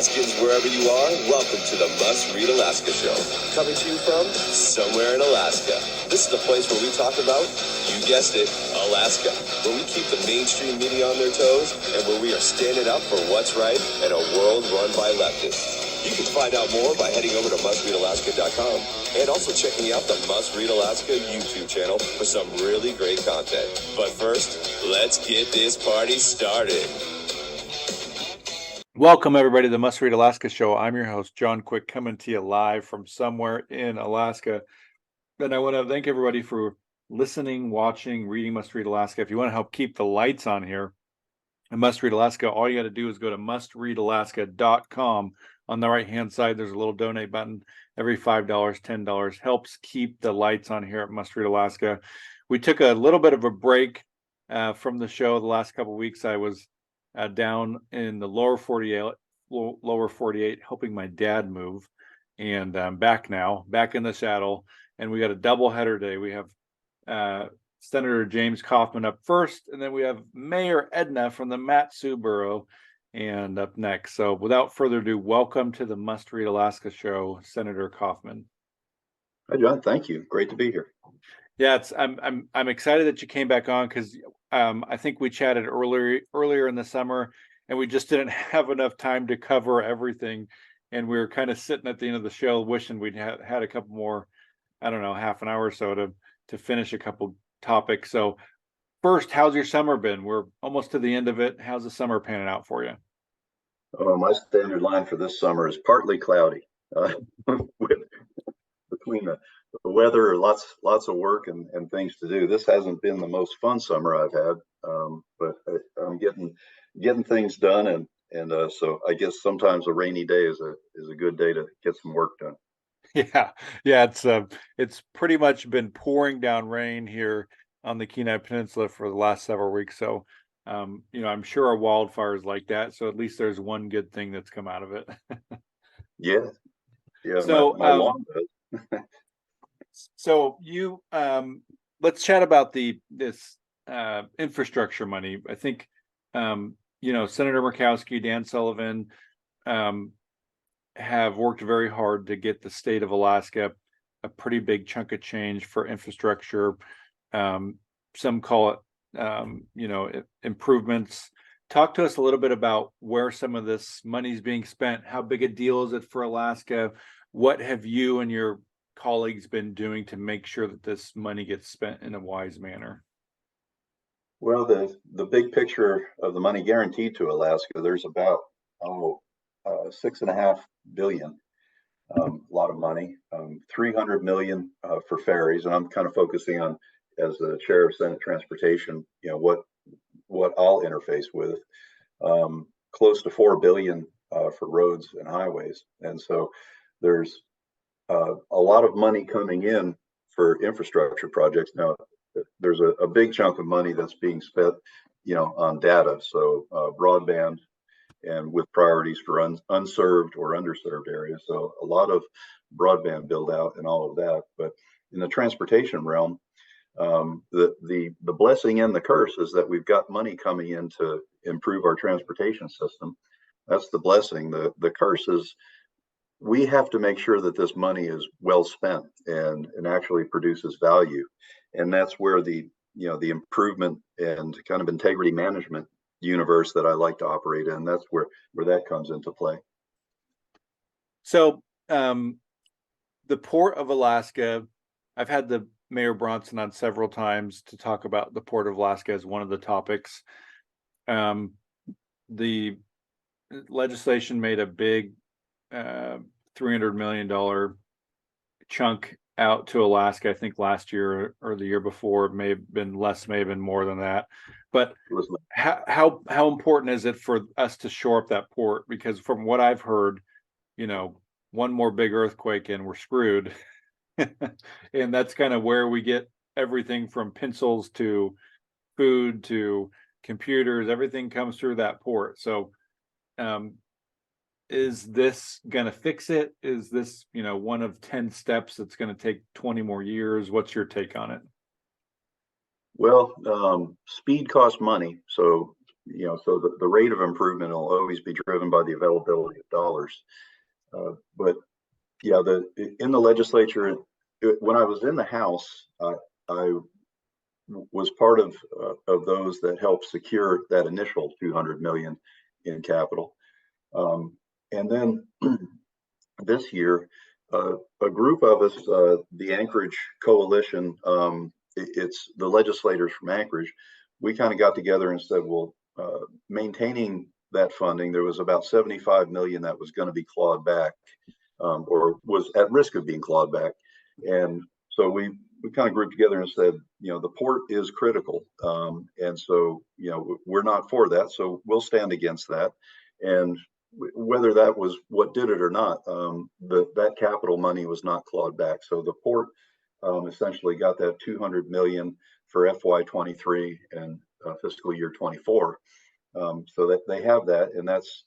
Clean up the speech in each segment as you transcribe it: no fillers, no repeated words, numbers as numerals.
Alaskans, wherever you are, welcome to the Must Read Alaska Show. Coming to you from somewhere in Alaska. This is the place where we talk about, you guessed it, Alaska. Where we keep the mainstream media on their toes and where we are standing up for what's right in a world run by leftists. You can find out more by heading over to mustreadalaska.com and also checking out the Must Read Alaska YouTube channel for some really great content. But first, let's get this party started. Welcome, everybody, to the Must Read Alaska Show. I'm your host, John Quick, coming to you live from somewhere in Alaska. And I want to thank everybody for listening, watching, reading Must Read Alaska. If you want to help keep the lights on here at Must Read Alaska, all you got to do is go to mustreadalaska.com. On the right-hand side, there's a little donate button. Every $5, $10 helps keep the lights on here at Must Read Alaska. We took a little bit of a break from the show the last couple of weeks. I was down in the lower 48, helping my dad move, and I'm back now, back in the saddle, and we got a double header today. We have Senator James Kaufman up first, and then we have Mayor Edna from the Mat-Su Borough and up next. So without further ado, welcome to the Must Read Alaska Show, Senator Kaufman. Hi, John. Thank you. Great to be here. Yeah, I'm excited that you came back on because I think we chatted earlier in the summer, and we just didn't have enough time to cover everything, and we were kind of sitting at the end of the show wishing we'd had a couple more, I don't know, half an hour or so to finish a couple topics. So first, how's your summer been? We're almost to the end of it. How's the summer panning out for you? My standard line for this summer is partly cloudy. Between the weather, lots of work and things to do. This hasn't been the most fun summer I've had, but I'm getting things done, and so I guess sometimes a rainy day is a good day to get some work done. Yeah, it's pretty much been pouring down rain here on the Kenai Peninsula for the last several weeks. So, I'm sure a wildfire is like that. So at least there's one good thing that's come out of it. Yeah. So, my lawn does. So you let's chat about this infrastructure money. I think Senator Murkowski, Dan Sullivan have worked very hard to get the state of Alaska a pretty big chunk of change for infrastructure. Some call it improvements. Talk to us a little bit about where some of this money is being spent. How big a deal is it for Alaska? What have you and your colleagues been doing to make sure that this money gets spent in a wise manner? Well, the big picture of the money guaranteed to Alaska, there's about $6.5 billion, a lot of money, 300 million for ferries, and I'm kind of focusing on, as the chair of Senate Transportation, what I'll interface with, close to 4 billion for roads and highways, and so there's a lot of money coming in for infrastructure projects. Now, there's a big chunk of money that's being spent, on data. So broadband, and with priorities for unserved or underserved areas. So a lot of broadband build out and all of that. But in the transportation realm, the blessing and the curse is that we've got money coming in to improve our transportation system. That's the blessing. The curse is, we have to make sure that this money is well spent and actually produces value. And that's where the improvement and kind of integrity management universe that I like to operate in, that's where that comes into play. So the Port of Alaska, I've had the Mayor Bronson on several times to talk about the Port of Alaska as one of the topics. The legislation made a big $300 million chunk out to Alaska, I think last year or the year before. It may have been less, may have been more than that. But how important is it for us to shore up that port? Because from what I've heard, one more big earthquake and we're screwed. And that's kind of where we get everything from pencils to food to computers. Everything comes through that port. So is this going to fix it? Is this, one of 10 steps that's going to take 20 more years? What's your take on it? Well, speed costs money. So So the rate of improvement will always be driven by the availability of dollars. But yeah, in the legislature, when I was in the House, I was part of those that helped secure that initial 200 million in capital. And then this year, a group of us, the Anchorage Coalition, it's the legislators from Anchorage, we kind of got together and said, well, maintaining that funding, there was about 75 million that was going to be clawed back, or was at risk of being clawed back. And so we kind of grouped together and said, the port is critical. And so, we're not for that. So we'll stand against that. And whether that was what did it or not, that capital money was not clawed back. So the port essentially got that 200 million for FY23 and fiscal year 24. So that they have that, and that's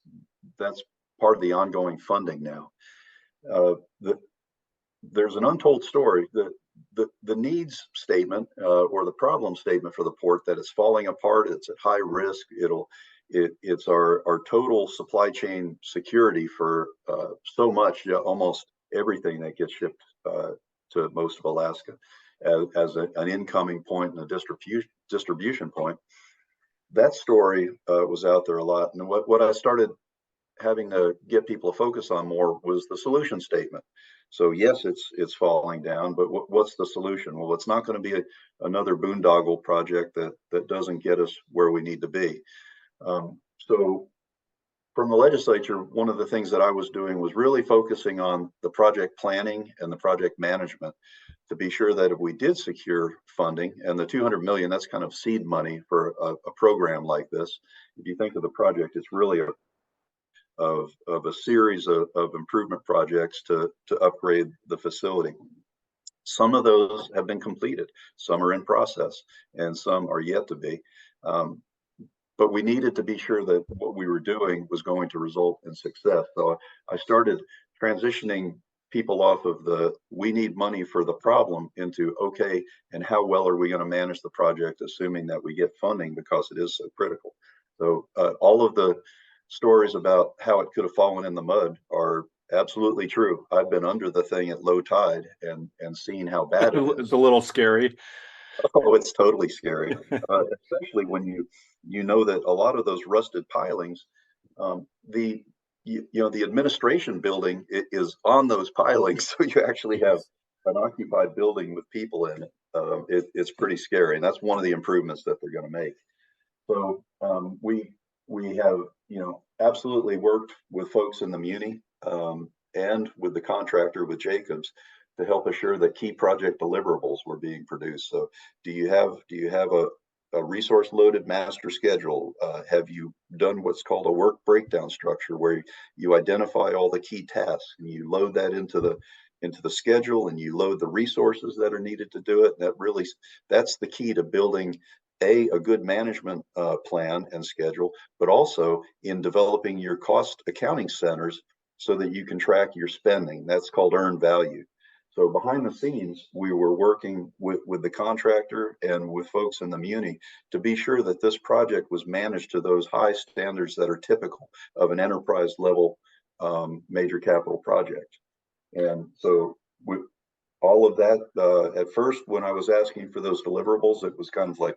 part of the ongoing funding now. There's an untold story. The needs statement or the problem statement for the port, that it's falling apart, it's at high risk, it's our total supply chain security for so much, almost everything that gets shipped to most of Alaska as an incoming point and a distribution point. That story was out there a lot. And what I started having to get people to focus on more was the solution statement. So yes, it's falling down, but what's the solution? Well, it's not going to be another boondoggle project that doesn't get us where we need to be. So from the legislature, one of the things that I was doing was really focusing on the project planning and the project management to be sure that if we did secure funding, and the 200 million, that's kind of seed money for a program like this. If you think of the project, it's really of a series of improvement projects to upgrade the facility. Some of those have been completed, some are in process, and some are yet to be. But we needed to be sure that what we were doing was going to result in success. So I started transitioning people off of we need money for the problem into, okay, and how well are we going to manage the project, assuming that we get funding, because it is so critical. So all of the stories about how it could have fallen in the mud are absolutely true. I've been under the thing at low tide and seen how bad it is. It's a little scary. Oh, it's totally scary, especially when you know that a lot of those rusted pilings, the administration building is on those pilings, so you actually have an occupied building with people in it. It's pretty scary, and that's one of the improvements that they're going to make. So we have absolutely worked with folks in the muni and with the contractor, with Jacobs, to help assure that key project deliverables were being produced. So do you have a resource loaded master schedule? Have you done what's called a work breakdown structure, where you identify all the key tasks and you load that into the schedule, and you load the resources that are needed to do it? That's the key to building a good management plan and schedule, but also in developing your cost accounting centers so that you can track your spending. That's called earned value. So behind the scenes, we were working with the contractor and with folks in the muni to be sure that this project was managed to those high standards that are typical of an enterprise level major capital project. And so all of that, at first, when I was asking for those deliverables, it was kind of like,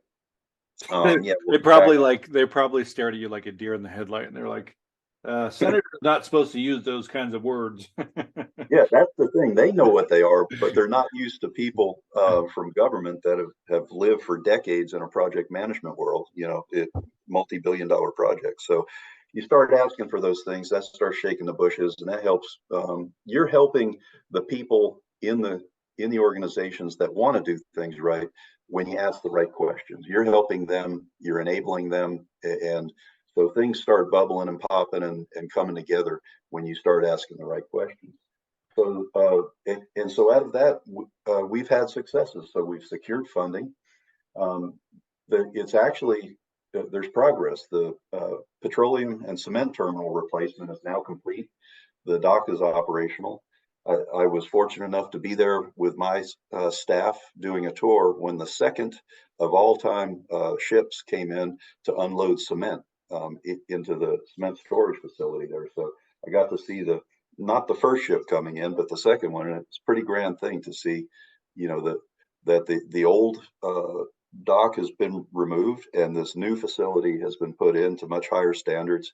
they probably stared at you like a deer in the headlight, and they're like, Senator's not supposed to use those kinds of words. Yeah, that's the thing. They know what they are, but they're not used to people from government that have lived for decades in a project management world, multi-billion-dollar projects. So you start asking for those things, that starts shaking the bushes, and that helps. You're helping the people in the organizations that want to do things right when you ask the right questions. You're helping them, you're enabling them, and so things start bubbling and popping and coming together when you start asking the right questions. So, and so out of that, we've had successes. So we've secured funding. It's actually, there's progress. The petroleum and cement terminal replacement is now complete. The dock is operational. I was fortunate enough to be there with my staff doing a tour when the second of all time ships came in to unload cement into the cement storage facility there. So I got to see not the first ship coming in, but the second one, and it's a pretty grand thing to see, that the old dock has been removed and this new facility has been put in to much higher standards.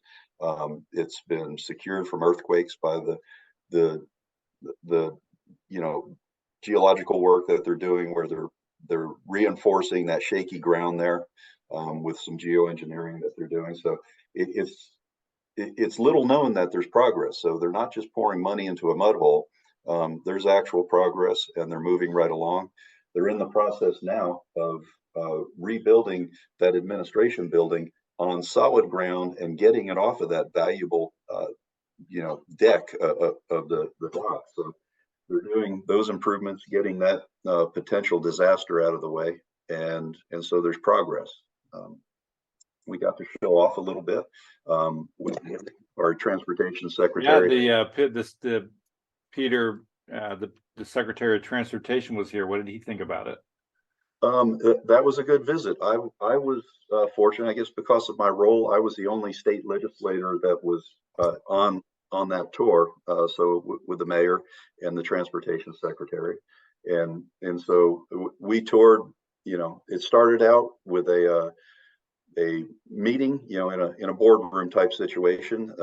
It's been secured from earthquakes by the geological work that they're doing, where they're reinforcing that shaky ground there with some geoengineering that they're doing. So it's little known that there's progress. So they're not just pouring money into a mud hole. There's actual progress, and they're moving right along. They're in the process now of rebuilding that administration building on solid ground and getting it off of that valuable deck of the dock. So they're doing those improvements, getting that potential disaster out of the way, and so there's progress. We got to show off a little bit with our transportation secretary. Yeah, the Peter, the Secretary of Transportation was here. What did he think about it? That was a good visit. I was fortunate, I guess, because of my role. I was the only state legislator that was on that tour. So with the mayor and the transportation secretary, and so we toured. It started out with a meeting, in a boardroom type situation.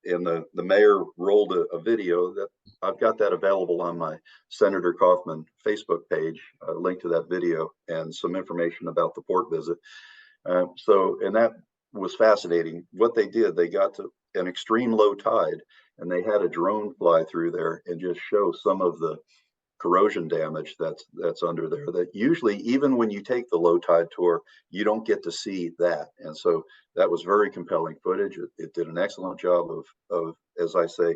And the mayor rolled a video that I've got that available on my Senator Kaufman Facebook page, a link to that video and some information about the port visit. And that was fascinating. What they did, they got to an extreme low tide and they had a drone fly through there and just show some of the corrosion damage that's under there, that usually, even when you take the low tide tour, you don't get to see that. And so that was very compelling footage. It did an excellent job of as I say,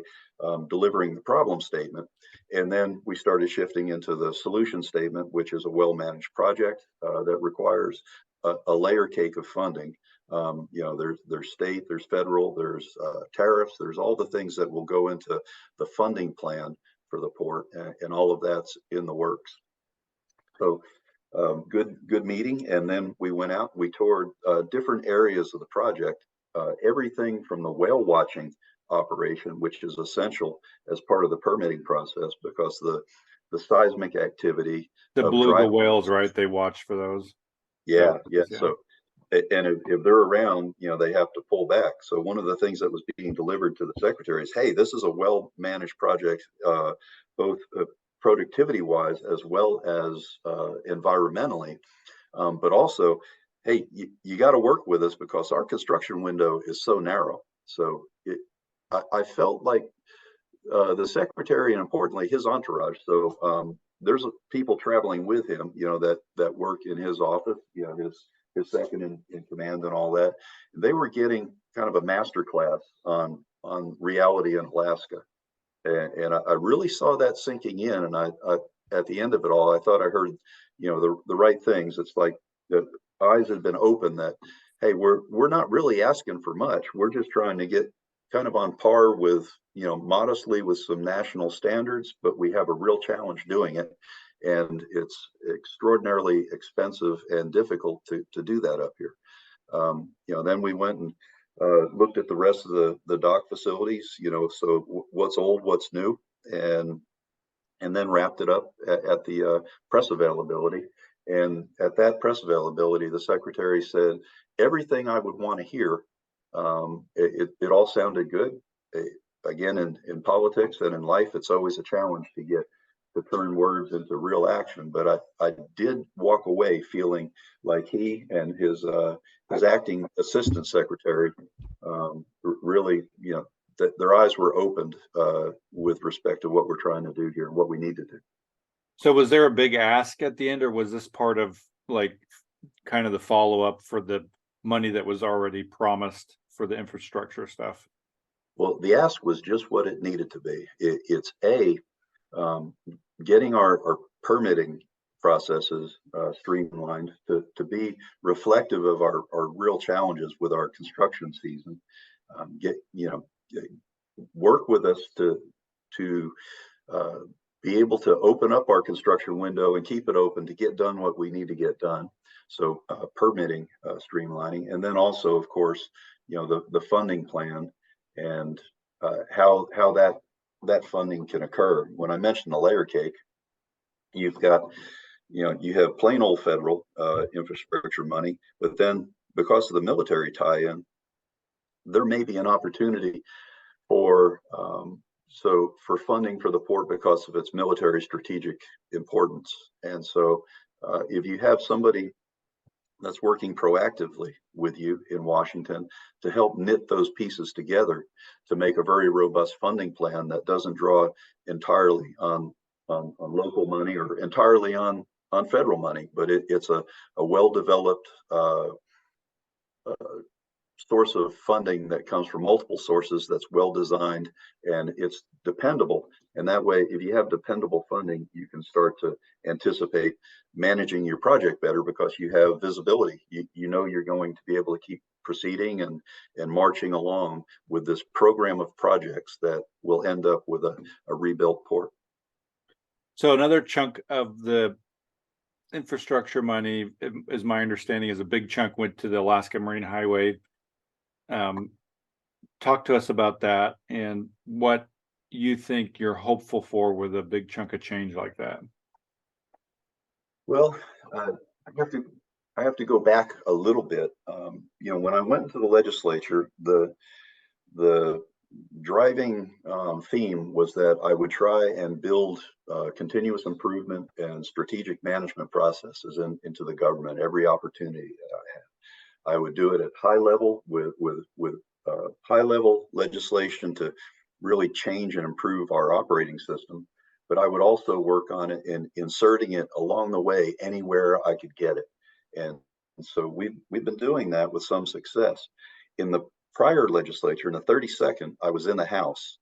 delivering the problem statement. And then we started shifting into the solution statement, which is a well-managed project that requires a layer cake of funding. There's state, there's federal, there's tariffs, there's all the things that will go into the funding plan for the port, and all of that's in the works. So good meeting. And then we went out, we toured different areas of the project, everything from the whale watching operation, which is essential as part of the permitting process, because the seismic activity, the beluga whales, right? They watch for those. Yeah. So, and if they're around, they have to pull back. So one of the things that was being delivered to the secretary is, hey, this is a well-managed project, both productivity wise as well as environmentally, but also, hey, you got to work with us because our construction window is so narrow. So I felt like the secretary, and importantly his entourage, so there's people traveling with him, that work in his office, his second in command and all that. They were getting kind of a master class on reality in Alaska. And I really saw that sinking in. And I at the end of it all, I thought I heard, the right things. It's like the eyes had been opened that, hey, we're not really asking for much. We're just trying to get kind of on par with, modestly with some national standards, but we have a real challenge doing it. And it's extraordinarily expensive and difficult to do that up here. Then we went and looked at the rest of the dock facilities, so what's old, what's new, and then wrapped it up at the press availability. And at that press availability, the secretary said everything I would want to hear. It all sounded good. Again, in politics and in life, it's always a challenge to turn words into real action. But I did walk away feeling like he and his acting assistant secretary really, that their eyes were opened with respect to what we're trying to do here and what we need to do. So was there a big ask at the end, or was this part of like kind of the follow-up for the money that was already promised for the infrastructure stuff? Well, the ask was just what it needed to be. It's getting our permitting processes streamlined to be reflective of our real challenges with our construction season. Work with us to be able to open up our construction window and keep it open to get done what we need to get done. So permitting streamlining, and then also, of course, the funding plan and how that funding can occur. When I mentioned the layer cake, you've got, you have plain old federal infrastructure money, but then because of the military tie-in, there may be an opportunity for for funding for the port because of its military strategic importance. And so if you have somebody that's working proactively with you in Washington to help knit those pieces together to make a very robust funding plan that doesn't draw entirely on local money or entirely on federal money, but it's a well-developed source of funding that comes from multiple sources, that's well designed, and it's dependable. And that way, if you have dependable funding, you can start to anticipate managing your project better because you have visibility. You know you're going to be able to keep proceeding and marching along with this program of projects that will end up with a rebuilt port. So another chunk of the infrastructure money, is my understanding, is a big chunk went to the Alaska Marine Highway. Talk to us about that and what you think you're hopeful for with a big chunk of change like that. Well, I have to go back a little bit. When I went into the legislature, the driving theme was that I would try and build continuous improvement and strategic management processes into the government every opportunity that I had. I would do it at high level with high level legislation to really change and improve our operating system. But I would also work on it and inserting it along the way anywhere I could get it. And so we've been doing that with some success. In the prior legislature, in the 32nd, I was in the House,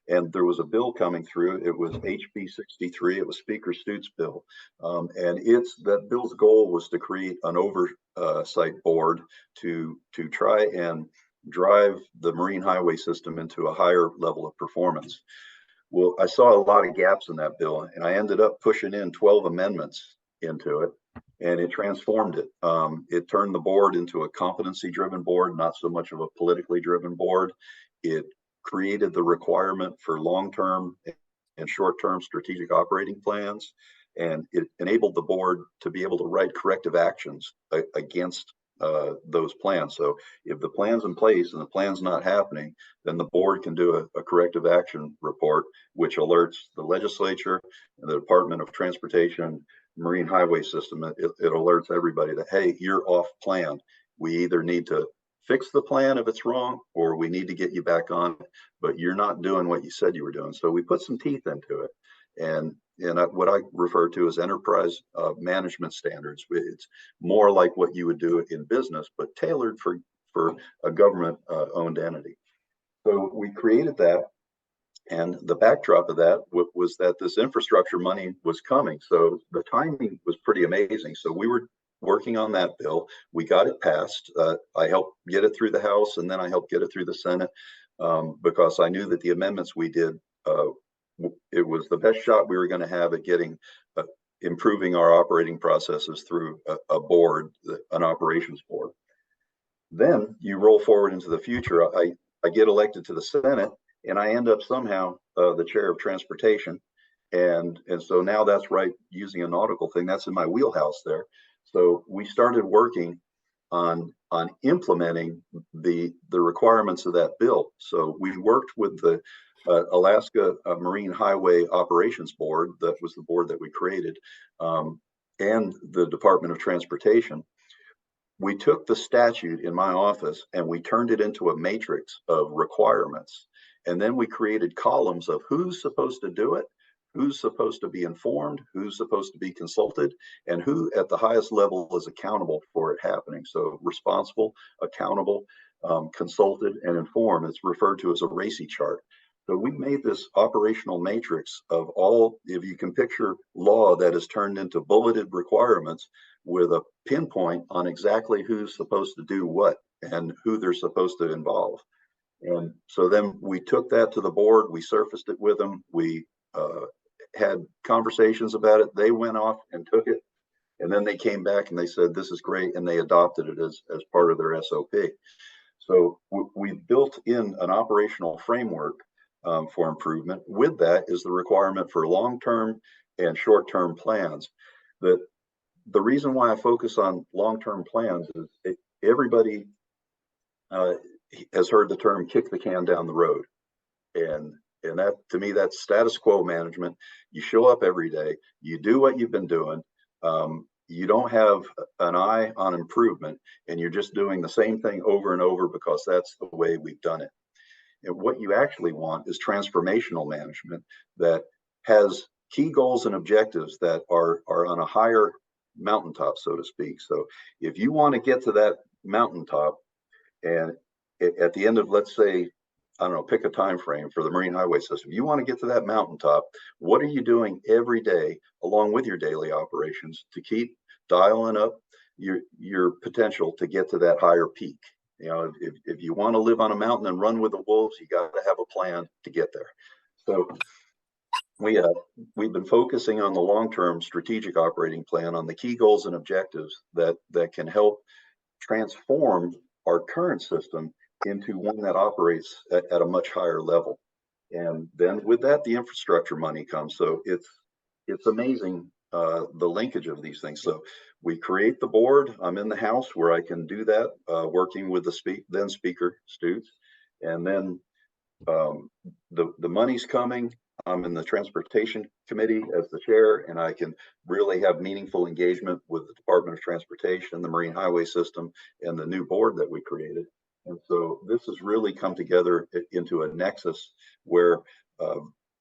and there was a bill coming through. It was HB 63. It was Speaker Stute's bill, and that bill's goal was to create an oversight board to try and drive the marine highway system into a higher level of performance. Well, I saw a lot of gaps in that bill, and I ended up pushing in 12 amendments into it, and it transformed it. It turned the board into a competency-driven board, not so much of a politically driven board. It created the requirement for long-term and short-term strategic operating plans, and it enabled the board to be able to write corrective actions against those plans. So if the plan's in place and the plan's not happening, then the board can do a corrective action report, which alerts the legislature and the Department of Transportation, Marine Highway System. It alerts everybody that, hey, you're off plan. We either need to fix the plan if it's wrong, or we need to get you back on, but you're not doing what you said you were doing. So we put some teeth into it. And what I refer to as enterprise management standards. It's more like what you would do in business, but tailored for a government owned entity. So we created that. And the backdrop of that was that this infrastructure money was coming. So the timing was pretty amazing. So we were working on that bill. We got it passed. I helped get it through the House, and then I helped get it through the Senate because I knew that the amendments we did, it was the best shot we were going to have at getting improving our operating processes through a board, an operations board. Then you roll forward into the future. I get elected to the Senate, and I end up somehow the chair of transportation. And so now that's right, using a nautical thing, that's in my wheelhouse there. So we started working on implementing the requirements of that bill. So we worked with the Alaska Marine Highway Operations Board, that was the board that we created, and the Department of Transportation. We took the statute in my office and we turned it into a matrix of requirements. And then we created columns of who's supposed to do it, who's supposed to be informed, who's supposed to be consulted, and who at the highest level is accountable for it happening. So responsible, accountable, consulted, and informed. It's referred to as a RACI chart. So we made this operational matrix of all, if you can picture law that is turned into bulleted requirements with a pinpoint on exactly who's supposed to do what and who they're supposed to involve. And so then we took that to the board, we surfaced it with them, we had conversations about it. They went off and took it. And then they came back and they said, this is great. And they adopted it as part of their SOP. So we built in an operational framework for improvement. With that is the requirement for long-term and short-term plans. The reason why I focus on long-term plans is everybody has heard the term kick the can down the road. And that, to me, that's status quo management. You show up every day, you do what you've been doing. You don't have an eye on improvement, and you're just doing the same thing over and over because that's the way we've done it. And what you actually want is transformational management that has key goals and objectives that are on a higher mountaintop, so to speak. So if you want to get to that mountaintop, and at the end of, let's say, I don't know, pick a time frame for the marine highway system. You want to get to that mountaintop. What are you doing every day along with your daily operations to keep dialing up your potential to get to that higher peak? You know, if you want to live on a mountain and run with the wolves, you got to have a plan to get there. So we've been focusing on the long-term strategic operating plan, on the key goals and objectives that can help transform our current system into one that operates at a much higher level. And then with that, the infrastructure money comes. So it's amazing the linkage of these things. So we create the board. I'm in the House where I can do that, working with the then Speaker Stutes. And then the money's coming. I'm in the Transportation Committee as the chair, and I can really have meaningful engagement with the Department of Transportation, the Marine Highway System, and the new board that we created. And so this has really come together into a nexus where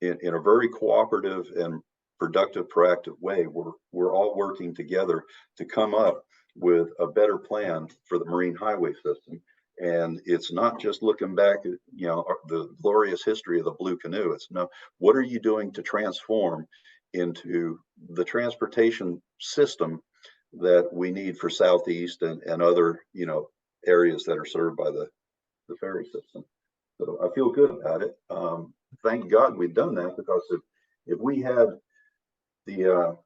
in a very cooperative and productive, proactive way, we're all working together to come up with a better plan for the marine highway system. And it's not just looking back at, you know, the glorious history of the blue canoe. It's no, what are you doing to transform into the transportation system that we need for Southeast and other, you know, areas that are served by the ferry system. So I feel good about it. Thank God we've done that, because if we had the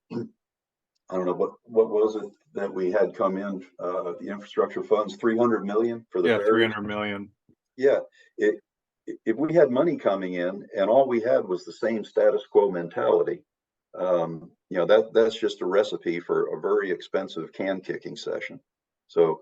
I don't know what was it that we had come in, the infrastructure funds, 300 million for the ferry. 300 million. Yeah, if we had money coming in and all we had was the same status quo mentality, you know, that's just a recipe for a very expensive can kicking session. So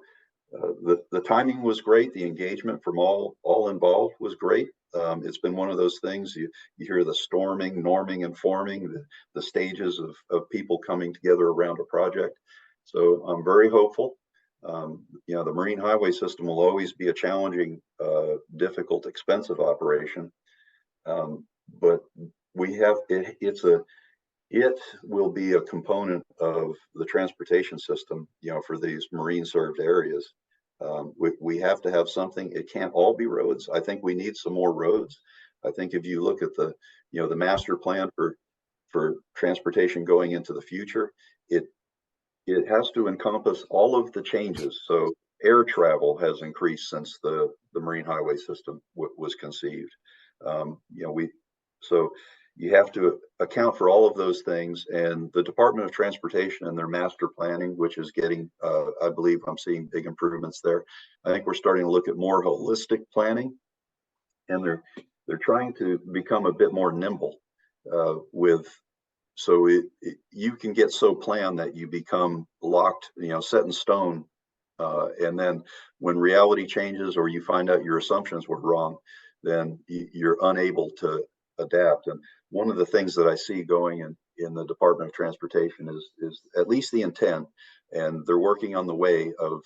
the timing was great. The engagement from all involved was great. It's been one of those things you hear the storming, norming, and forming, the stages of people coming together around a project. So I'm very hopeful. You know, the marine highway system will always be a challenging, difficult, expensive operation. But we have it will be a component of the transportation system, you know, for these marine served areas. We have to have something. It can't all be roads. I think we need some more roads. I think if you look at the master plan for transportation going into the future, it has to encompass all of the changes. So air travel has increased since the marine highway system was conceived. You know, so you have to account for all of those things, and the Department of Transportation and their master planning, which is getting, I believe I'm seeing big improvements there. I think we're starting to look at more holistic planning, and they're trying to become a bit more nimble so you can get so planned that you become locked, you know, set in stone. And then when reality changes or you find out your assumptions were wrong, then you're unable to adapt. And one of the things that I see going in the Department of Transportation is at least the intent, and they're working on the way of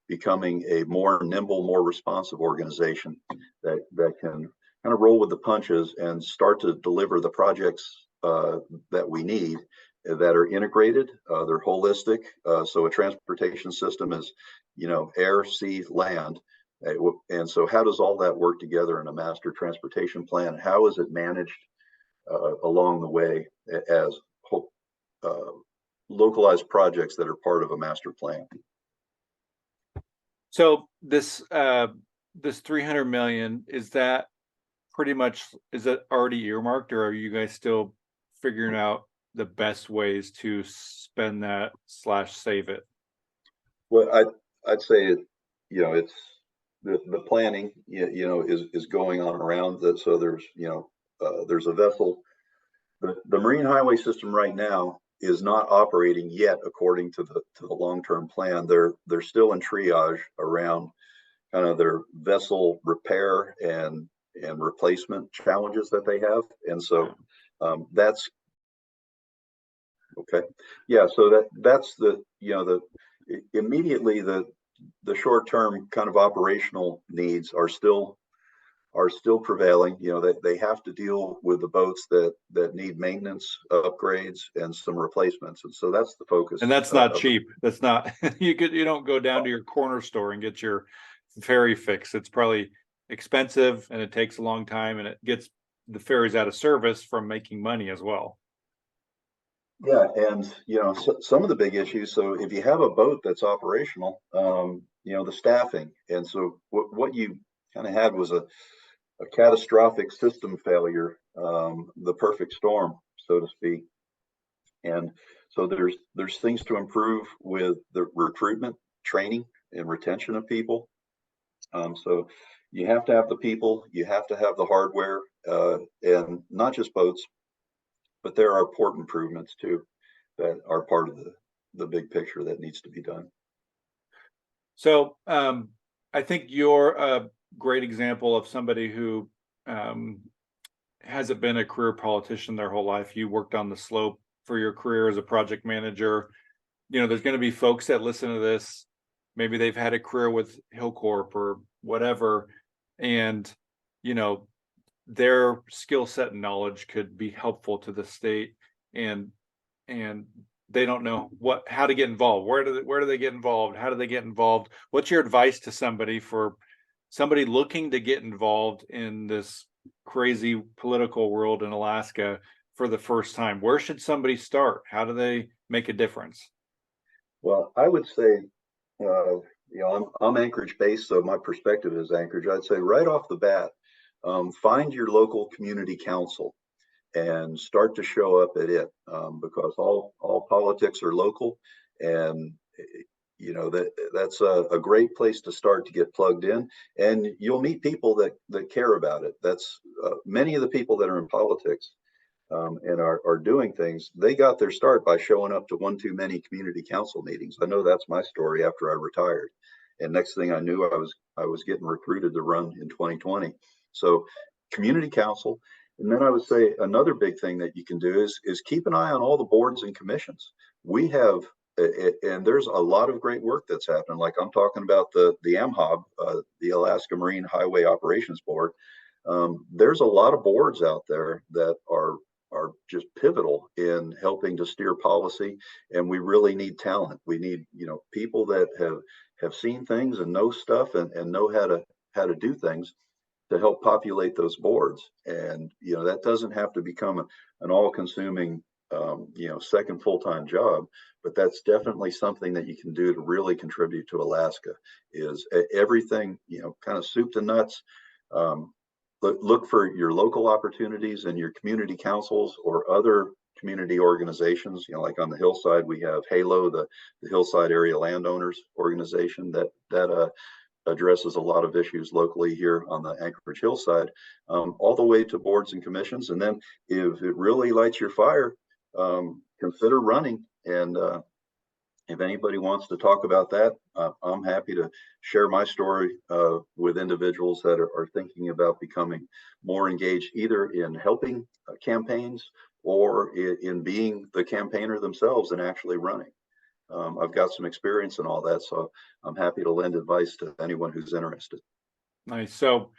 becoming a more nimble, more responsive organization that can kind of roll with the punches and start to deliver the projects that we need, that are integrated, they're holistic. So a transportation system is, you know, air, sea, land. And so how does all that work together in a master transportation plan? How is it managed along the way as localized projects that are part of a master plan? So this 300 million, is that pretty much, is it already earmarked, or are you guys still figuring out the best ways to spend that / save it? Well, I'd say it's the planning, is going on around that. So there's a vessel. The marine highway system right now is not operating yet according to the long-term plan. They're still in triage around kind of their vessel repair and replacement challenges that they have. And so that's okay. Yeah. So that's immediately the short-term kind of operational needs are still prevailing. They have to deal with the boats that need maintenance, upgrades, and some replacements. And so that's the focus. And that's not cheap. That's not you don't go down to your corner store and get your ferry fixed. It's probably expensive, and it takes a long time, and it gets the ferries out of service from making money as well. Yeah, and some of the big issues. So if you have a boat that's operational, the staffing, and so what you kind of had was a catastrophic system failure, the perfect storm, so to speak. And so there's things to improve with the recruitment, training, and retention of people. So you have to have the people, you have to have the hardware, and not just boats, but there are port improvements too that are part of the big picture that needs to be done. So I think you're a great example of somebody who hasn't been a career politician their whole life. You worked on the slope for your career as a project manager. There's going to be folks that listen to this. Maybe they've had a career with Hillcorp or whatever, and their skill set and knowledge could be helpful to the state, and they don't know how to get involved. Where do they get involved? How do they get involved? What's your advice to somebody looking to get involved in this crazy political world in Alaska for the first time? Where should somebody start? How do they make a difference? Well, I would say, I'm Anchorage based, so my perspective is Anchorage. I'd say right off the bat, find your local community council and start to show up at it, because all politics are local, and that's a great place to start to get plugged in, and you'll meet people that care about it. That's many of the people that are in politics and are doing things. They got their start by showing up to one too many community council meetings. I know that's my story after I retired, and next thing I knew, I was getting recruited to run in 2020. So community council. And then I would say another big thing that you can do is keep an eye on all the boards and commissions. We have, and there's a lot of great work that's happening. Like I'm talking about the AMHOB, the Alaska Marine Highway Operations Board. There's a lot of boards out there that are just pivotal in helping to steer policy, and we really need talent. We need people that have seen things and know stuff and know how to do things to help populate those boards. And that doesn't have to become an all-consuming second full-time job, but that's definitely something that you can do to really contribute to Alaska. Is everything kind of soup to nuts. Look for your local opportunities and your community councils or other community organizations. Like on the hillside, we have HALO, the Hillside Area Landowners Organization that addresses a lot of issues locally here on the Anchorage hillside, all the way to boards and commissions. And then if it really lights your fire, consider running. And if anybody wants to talk about that, I'm happy to share my story with individuals that are thinking about becoming more engaged, either in helping campaigns or in being the campaigner themselves and actually running. I've got some experience in all that, so I'm happy to lend advice to anyone who's interested. Nice. So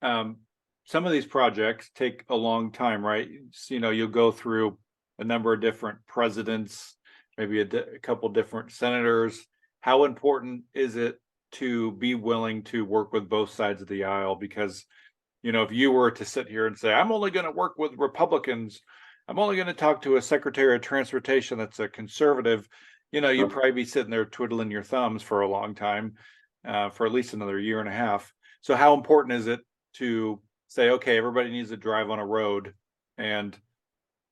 some of these projects take a long time, right? You'll go through a number of different presidents, maybe a couple different senators. How important is it to be willing to work with both sides of the aisle? Because if you were to sit here and say, I'm only going to work with Republicans, I'm only going to talk to a Secretary of Transportation that's a conservative, you'd probably be sitting there twiddling your thumbs for a long time, for at least another year and a half. So how important is it to say, okay, everybody needs to drive on a road, and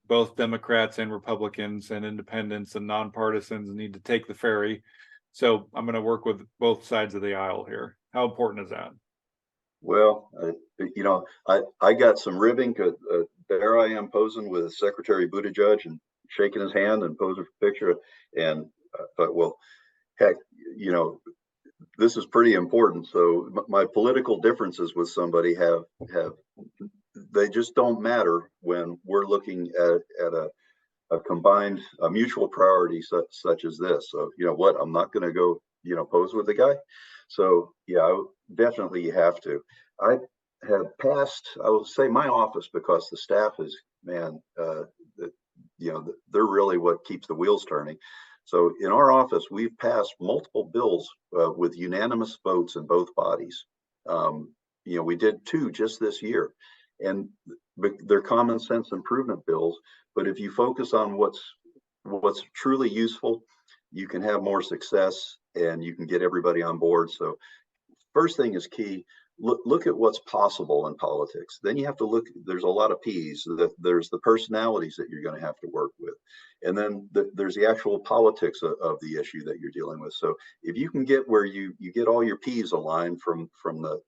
both Democrats and Republicans and independents and nonpartisans need to take the ferry. So I'm going to work with both sides of the aisle here. How important is that? Well, I got some ribbing. There I am posing with Secretary Buttigieg and shaking his hand and posing for a picture. And thought, well, heck, this is pretty important. So my political differences with somebody they just don't matter when we're looking at a combined, a mutual priority such as this. So, what, I'm not going to go, pose with the guy. So yeah, definitely you have to. I have passed, I will say my office, because the staff is, man, they're really what keeps the wheels turning. So in our office, we've passed multiple bills with unanimous votes in both bodies. We did 2 just this year, and they're common sense improvement bills. But if you focus on what's truly useful, you can have more success and you can get everybody on board. So first thing is key. Look at what's possible in politics. Then you have to look, there's a lot of P's. There's the personalities that you're going to have to work with. And then there's the actual politics of the issue that you're dealing with. So if you can get where you get all your P's aligned from the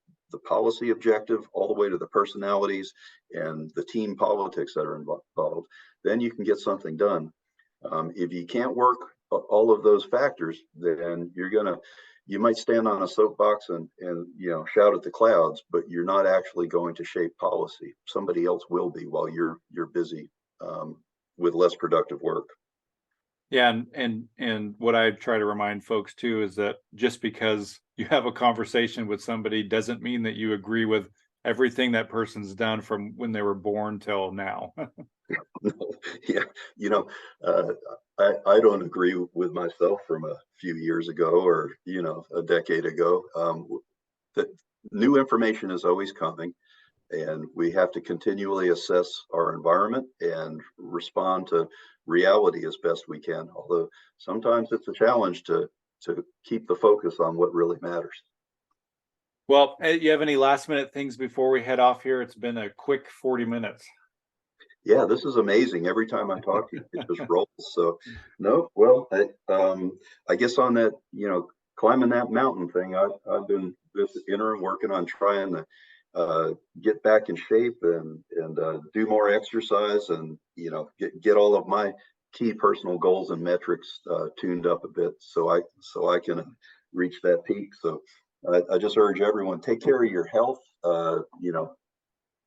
policy objective all the way to the personalities and the team politics that are involved, then you can get something done. If you can't work all of those factors, then you might stand on a soapbox and shout at the clouds, but you're not actually going to shape policy. Somebody else will be while you're busy with less productive work. Yeah, and what I try to remind folks too is that just because you have a conversation with somebody doesn't mean that you agree with everything that person's done from when they were born till now. Yeah, I don't agree with myself from a few years ago or a decade ago. The new information is always coming, and we have to continually assess our environment and respond to reality as best we can. Although sometimes it's a challenge to keep the focus on what really matters. Well, you have any last minute things before we head off here? It's been a quick 40 minutes. Yeah, this is amazing. Every time I talk to you, it just rolls. So, no, well, I guess on that, climbing that mountain thing, I've been this interim working on trying to get back in shape and do more exercise and get all of my key personal goals and metrics tuned up a bit so I can reach that peak. So I just urge everyone, take care of your health.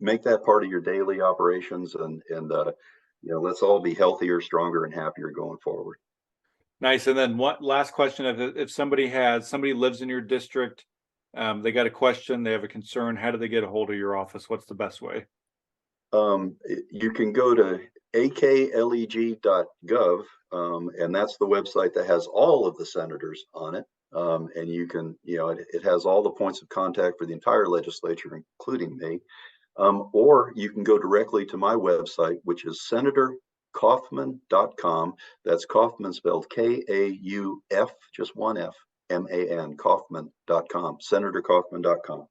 Make that part of your daily operations, and let's all be healthier, stronger, and happier going forward. Nice. And then what last question, if somebody lives in your district, they got a question, they have a concern, how do they get a hold of your office? What's the best way? You can go to akleg.gov, and that's the website that has all of the senators on it. And you can, it has all the points of contact for the entire legislature, including me. Or you can go directly to my website, which is senatorkaufman.com. That's Kaufman spelled Kauf, just one F, MAN, Kaufman.com, senatorkaufman.com.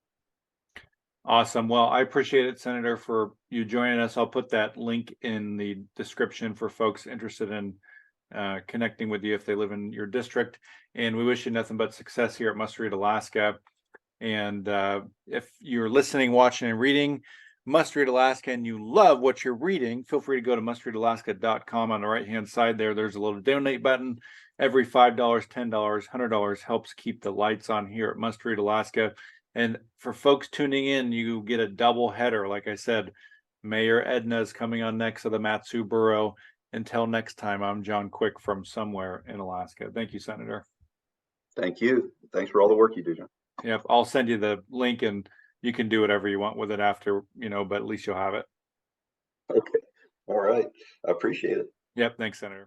Awesome. Well, I appreciate it, Senator, for you joining us. I'll put that link in the description for folks interested in connecting with you if they live in your district. And we wish you nothing but success here at Must Read Alaska. And if you're listening, watching, and reading Must Read Alaska and you love what you're reading, feel free to go to mustreadalaska.com. On the right-hand side there, there's a little donate button. Every $5, $10, $100 helps keep the lights on here at Must Read Alaska. And for folks tuning in, you get a double header. Like I said, Mayor Edna is coming on next of the Mat-Su Borough. Until next time, I'm John Quick from somewhere in Alaska. Thank you, Senator. Thank you. Thanks for all the work you do, John. Yep, I'll send you the link and you can do whatever you want with it after, but at least you'll have it. Okay. All right. I appreciate it. Yep. Thanks, Senator.